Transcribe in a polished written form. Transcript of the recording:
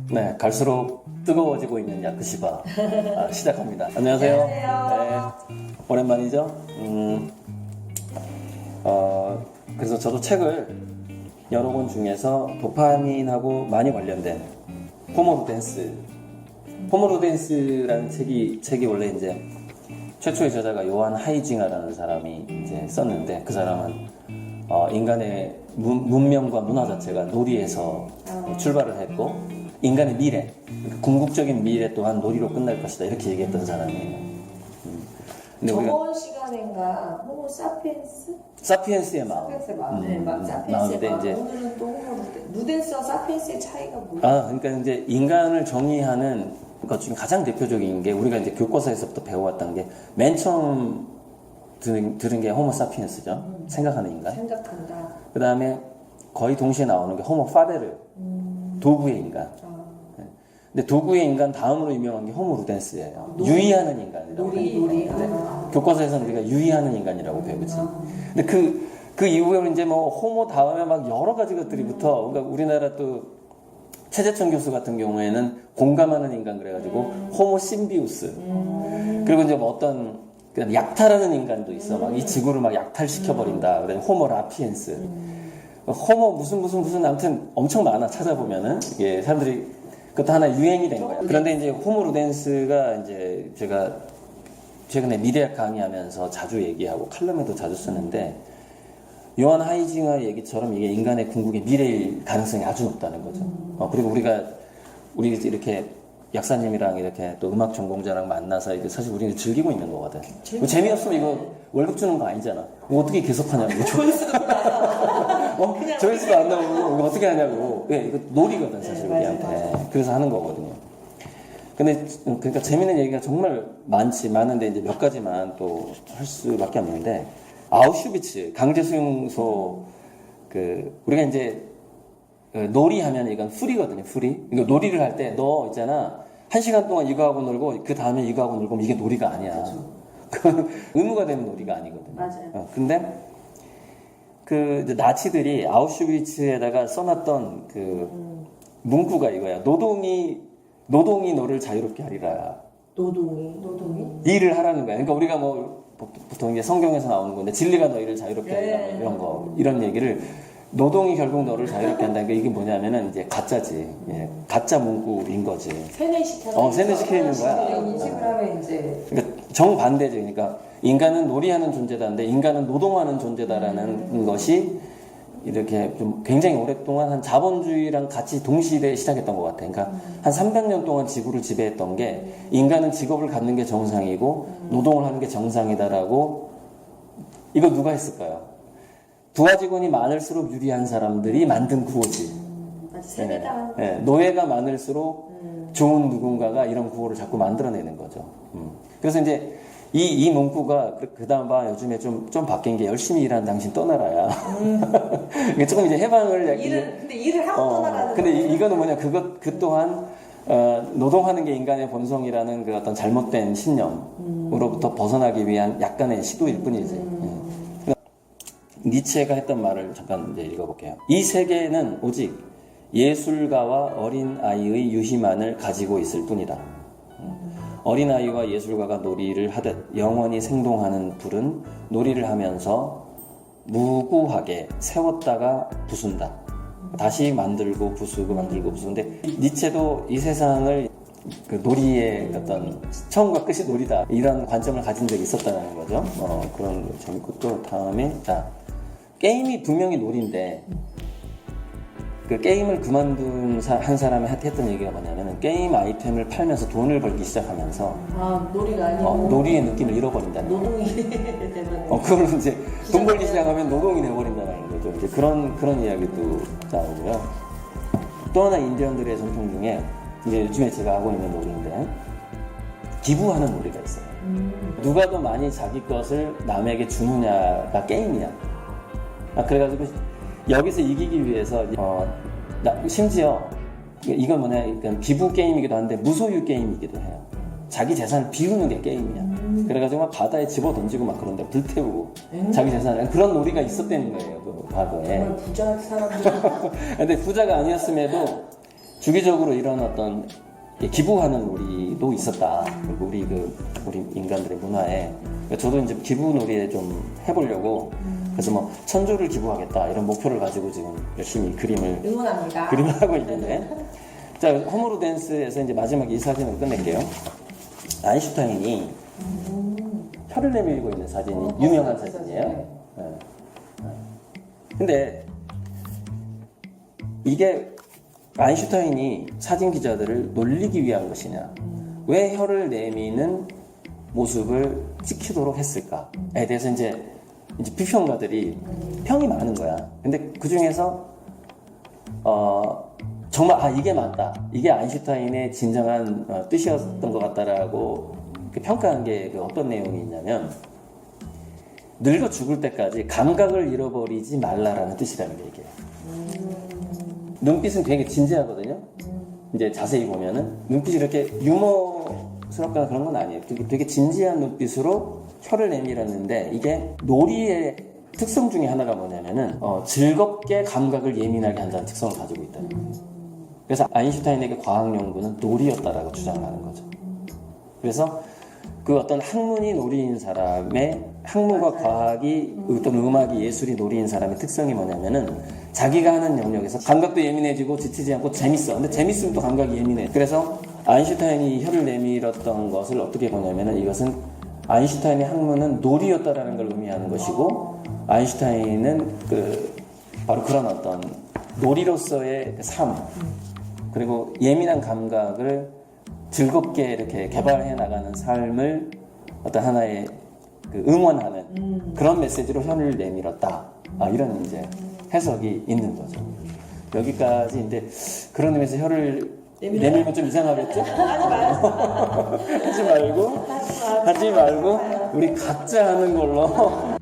네, 갈수록 뜨거워지고 있는 야크시바 시작합니다. 안녕하세요. 안녕하세요. 네, 오랜만이죠? 그래서 저도 책을 여러 권 중에서 도파민하고 많이 관련된 호모루덴스라는 책이 원래 이제 최초의 저자가 요한 하이징하라는 사람이 이제 썼는데, 그 사람은 인간의 문명과 문화 자체가 놀이에서 출발을 했고, 인간의 미래, 궁극적인 미래 또한 놀이로 끝날 것이다, 이렇게 얘기했던 사람이에요. 근데 저번 시간인가 호모 사피엔스의 마음. 사피엔스의 마음. 네, 사피엔스의 마음인데 마음. 이제 오늘은 또 호모 루덴스와 사피엔스의 차이가 뭐예요? 그러니까 이제 인간을 정의하는 것 중에 가장 대표적인 게, 우리가 이제 교과서에서부터 배워왔던 게, 맨 처음 들은 게 호모 사피엔스죠. 생각하는 인간. 생각한다. 그 다음에 거의 동시에 나오는 게 호모 파베르, 도구의 인간. 근데 도구의 인간 다음으로 유명한 게 호모 루덴스예요. 유의하는 인간이라고. 놀이. 교과서에서는 우리가 유의하는 인간이라고 배우지. 근데 그 이후에 이제 뭐 호모 다음에 막 여러 가지 것들이 붙어. 그러니까 우리나라 또 최재천 교수 같은 경우에는 공감하는 인간 그래가지고 호모 심비우스. 그리고 이제 뭐 어떤 그냥 약탈하는 인간도 있어. 막 이 지구를 막 약탈시켜버린다. 그래 호모 라피엔스. 호모 무슨 아무튼 엄청 많아. 찾아보면은 이게 사람들이 그것도 하나 유행이 된 거야. 그런데 이제 호모 루덴스가 이제 제가 최근에 미래학 강의하면서 자주 얘기하고 칼럼에도 자주 쓰는데, 요한 하이징의 얘기처럼 이게 인간의 궁극의 미래일 가능성이 아주 높다는 거죠. 그리고 우리 이렇게 약사님이랑 이렇게 또 음악 전공자랑 만나서 이게 사실 우리는 즐기고 있는 거거든. 재미없으면 이거 월급 주는 거 아니잖아. 이거 어떻게 계속하냐고. 조회수도 조회수도 안 나오고 이거 어떻게 하냐고. 예, 이거 놀이거든 사실 우리한테. 그래서 하는 거거든요. 근데 그러니까 재밌는 얘기가 정말 많은데 이제 몇 가지만 또 할 수밖에 없는데, 아우슈비츠 강제 수용소, 우리가 이제 놀이하면 이건 풀이거든요. 이거 놀이를 할 때 너 있잖아, 1시간 동안 이거 하고 놀고 그 다음에 이거 하고 놀고, 이게 놀이가 아니야. 그 의무가 되는 놀이가 아니거든요. 맞아요. 근데 이제 나치들이 아우슈비츠에다가 써놨던 문구가 이거야. 노동이 너를 자유롭게 하리라. 노동이. 일을 하라는 거야. 그러니까 우리가 뭐 보통 이게 성경에서 나오는 건데, 진리가 너희를 자유롭게 하리라, 이런 얘기를, 노동이 결국 너를 자유롭게 한다는 게 이게 뭐냐면은 이제 가짜지. 예, 가짜 문구인 거지. 세뇌시키는 거야. 인식을 하면 이제. 그러니까 정반대죠. 그러니까 인간은 놀이하는 존재다인데 인간은 노동하는 존재다라는 것이 이렇게 좀 굉장히 오랫동안 한 자본주의랑 같이 동시대에 시작했던 것 같아. 그러니까 한 300년 동안 지구를 지배했던 게, 인간은 직업을 갖는 게 정상이고 노동을 하는 게 정상이다라고, 이거 누가 했을까요? 부하 직원이 많을수록 유리한 사람들이 만든 구호지. 세뇌다. 네, 노예가 많을수록 좋은 누군가가 이런 구호를 자꾸 만들어내는 거죠. 그래서 이제 이 문구가 그다음 요즘에 좀 바뀐 게, 열심히 일하는 당신 떠나라야. 이게 조금 이제 해방을. 근데 일을 하고 떠나라는. 근데 이거는 뭐냐, 그 또한 노동하는 게 인간의 본성이라는 그 어떤 잘못된 신념으로부터 벗어나기 위한 약간의 시도일 뿐이지. 니체가 했던 말을 잠깐 이제 읽어볼게요. 이 세계는 오직 예술가와 어린 아이의 유희만을 가지고 있을 뿐이다. 어린 아이와 예술가가 놀이를 하듯 영원히 생동하는 불은 놀이를 하면서 무구하게 세웠다가 부순다. 다시 만들고 부수고 만들고 부수는데, 니체도 이 세상을 놀이의 어떤 처음과 끝이 놀이다, 이런 관점을 가진 적이 있었다는 거죠. 그런 거 재밌고, 또 다음에 게임이 분명히 놀이인데, 그 게임을 그만둔 한 사람이 했던 얘기가 뭐냐면, 게임 아이템을 팔면서 돈을 벌기 시작하면서 놀이가 아니고 놀이의 느낌을 잃어버린다는 거예요. 노동이 되는. 그걸 이제 돈 벌기 시작하면 노동이 돼버린다는 거죠. 이제 그런 이야기도 나오고요. 또 하나 인디언들의 전통 중에, 이제 요즘에 제가 하고 있는 놀이인데, 기부하는 놀이가 있어요. 누가 더 많이 자기 것을 남에게 주느냐가 게임이야. 그래가지고 여기서 이기기 위해서 심지어 이건 뭐냐, 그러니까 기부 게임이기도 한데 무소유 게임이기도 해요. 자기 재산을 비우는 게 게임이야. 그래가지고 막 바다에 집어 던지고 막 그런데 불태우고 자기 재산을 그런 놀이가 있었다는 거예요. 그 과거에. 정말 부자 사람들. 근데 부자가 아니었음에도 주기적으로 이런 어떤 기부하는 놀이도 있었다. 그리고 우리 인간들의 문화에. 그러니까 저도 이제 기부 놀이에 좀 해보려고 그래서 뭐 1,000조를 기부하겠다 이런 목표를 가지고 지금 열심히 응원합니다. 그림을 하고 있는데 자 호모로 댄스에서 이제 마지막 이 사진으로 끝낼게요. 아인슈타인이 혀를 내밀고 있는 사진이 유명한 사진이에요. 네. 근데 이게 아인슈타인이 사진 기자들을 놀리기 위한 것이냐, 왜 혀를 내미는 모습을 찍히도록 했을까에 대해서 이제 비평가들이 평이 많은 거야. 근데 그 중에서 정말 이게 맞다, 이게 아인슈타인의 진정한 뜻이었던 것 같다라고 평가한 게 어떤 내용이 있냐면 늙어 죽을 때까지 감각을 잃어버리지 말라라는 뜻이라는 게 얘기예요. 눈빛은 되게 진지하거든요. 이제 자세히 보면은 눈빛이 이렇게 유머스럽거나 그런 건 아니에요. 되게 진지한 눈빛으로 혀를 내밀었는데 이게 놀이의 특성 중에 하나가 뭐냐면은 즐겁게 감각을 예민하게 한다는 특성을 가지고 있다는 거예요. 그래서 아인슈타인에게 과학 연구는 놀이였다라고 주장하는 거죠. 그래서 그 어떤 학문이 놀이인 사람의 학문과 과학이 어떤 음악이 예술이 놀이인 사람의 특성이 뭐냐면은 자기가 하는 영역에서 감각도 예민해지고 지치지 않고 재밌어. 근데 재밌으면 또 감각이 예민해. 그래서 아인슈타인이 혀를 내밀었던 것을 어떻게 보냐면은 이것은 아인슈타인의 학문은 놀이였다라는 걸 의미하는 것이고 아인슈타인은 바로 그런 어떤 놀이로서의 삶 그리고 예민한 감각을 즐겁게 이렇게 개발해 나가는 삶을 어떤 하나의 응원하는 그런 메시지로 혀를 내밀었다. 이런 이제 해석이 있는 거죠. 여기까지 이제 그런 의미에서 혀를 내밀면 좀 이상하겠죠? 하지 말고 우리 각자 하는 걸로